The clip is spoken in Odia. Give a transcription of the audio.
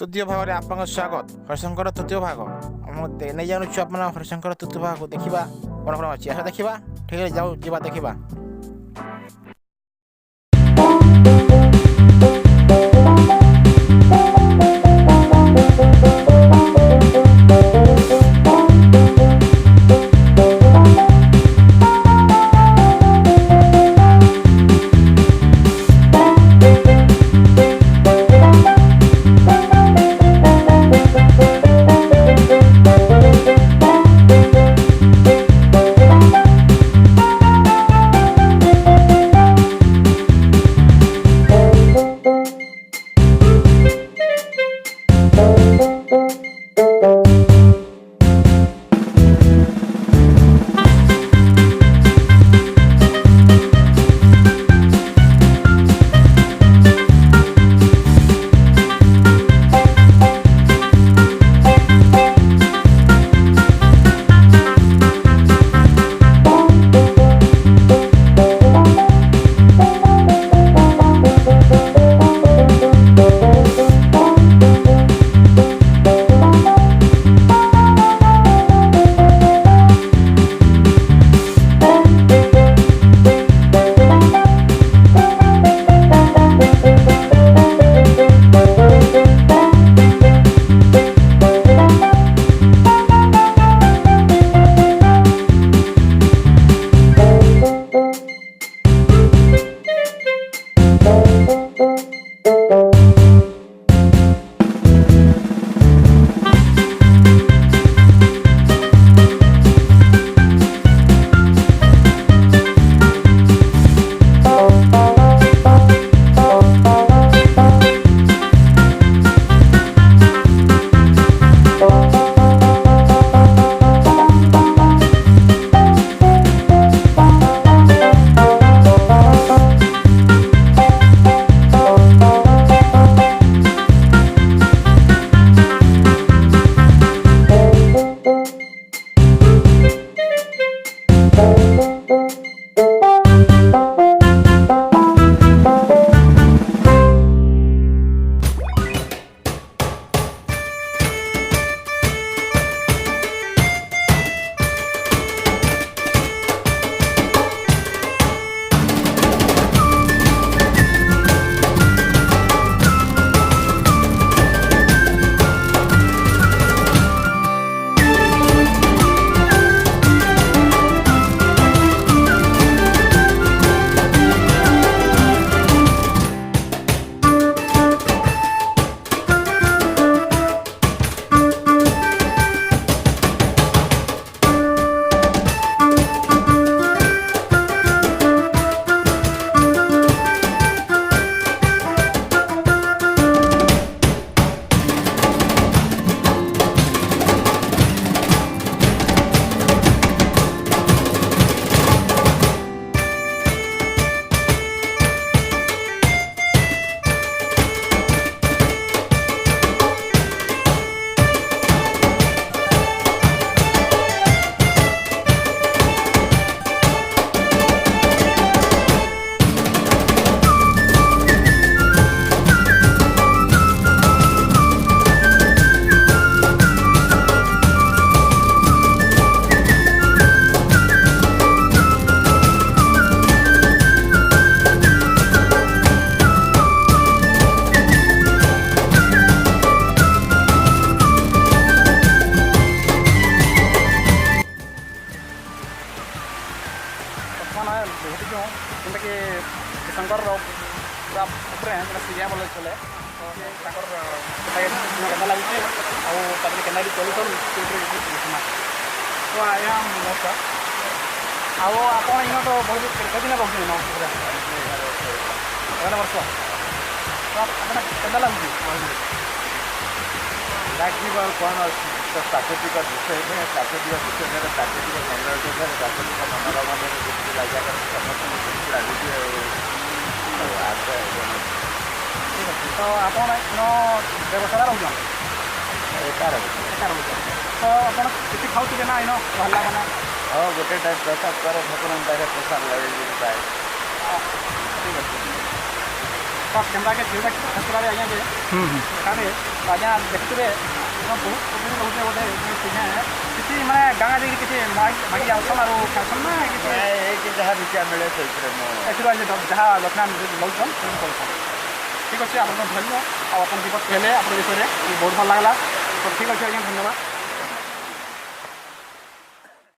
ତୃତୀୟ ଭାଗରେ ଆପଣଙ୍କ ସ୍ୱାଗତ। ହରିଶଙ୍କର ତୃତୀୟ ଭାଗ ମୁଁ ନେଇ ଯାଉଛୁ ଆପଣ ହରିଶଙ୍କର ତୃତୀୟ ଭାଗକୁ ଦେଖିବା କ'ଣ କ'ଣ ଅଛି। ଆସ ଦେଖିବା, ଠିକ୍ ଅଛି, ଯିବା ଦେଖିବା। ଯେନ୍ଟାକି ଶଙ୍କର ପୁରା ଉପରେ ଯେନ୍ଟା ସିରିଆ ଭଲ ଚଲେ ତ ତାଙ୍କର କେନ୍ତା ଲାଗୁଛି ଆଉ ତାପରେ କେନ୍ତା ବି ଚଲୁଛନ୍ ସେଇଥିରେ ତ ଆଜ୍ଞା ନମସ୍କାର। ଆଉ ଆପଣ ଇନ ତ ବହୁତ କେତେଦିନ ରହୁଛନ୍ତି ଇନ ପୁରା 11 ବର୍ଷ ତ ଆପଣ କେନ୍ତା ଲାଗୁଛି ଲାଗିବ ଆଉ କ'ଣ ଅଛି ତ ପ୍ରାକୃତିକ ଦୃଶ୍ୟ ପ୍ରାକୃତିକ ଦୃଶ୍ୟ ପ୍ରାକୃତିକ ସୌନ୍ଦର୍ଯ୍ୟ ପ୍ରାକୃତିକ ମନୋରମରେ ଯେମିତି ଲାଗିବା ସମସ୍ତଙ୍କୁ ସେମିତି ଲାଗୁଛି ଆଉ ଆଗ୍ରହ ଠିକ୍ ଅଛି। ତ ଆପଣ ଇନ ବ୍ୟବସାୟ ରହୁଛନ୍ ଏକା ରହୁଛନ୍ ତ ଆପଣ କିଛି ଖାଉଥିବେ ନା ଇନ ଭଲ ମାନେ ହଁ ଗୋଟେ ଟାଇମ୍ ପ୍ରସାଦ ପରେ ଠାକୁରଙ୍କ ପାଖରେ ପ୍ରସାଦ ଲଗେଇକି ପାଏ। ଠିକ୍ ଅଛି। ତ ତ କ୍ୟାମେରାକେ ଧୀରେ ଖେଚୁରାରେ ଆଜ୍ଞା ଯେ ଏଠାରେ ଆଜ୍ଞା ଦେଖୁଥିବେ ବହୁତ ରହୁଛେ ଗୋଟେ କିଛି ମାନେ ଗାଁ ଦେଇକି କିଛି ମାଗି ଆଉଛନ୍ ଆଉ ଖାଉଛନ୍ ନା କିଛି ଏଇଠି ଯାହା ବିକା ମିଳେ ସେଇଥିରେ ମୁଁ ଏଥିରୁ ଯାହା ଯତ୍ନ ନେଉଛନ୍ ସେମିତି କରୁଛନ୍ ଠିକ୍ ଅଛି ଆପଣଙ୍କ ଧନ୍ୟ ଆଉ ଆପଣ ବିପଦ ହେଲେ ଆପଣଙ୍କ ବିଷୟରେ ବହୁତ ଭଲ ଲାଗିଲା ତ ଠିକ୍ ଅଛି ଆଜ୍ଞା ଧନ୍ୟବାଦ।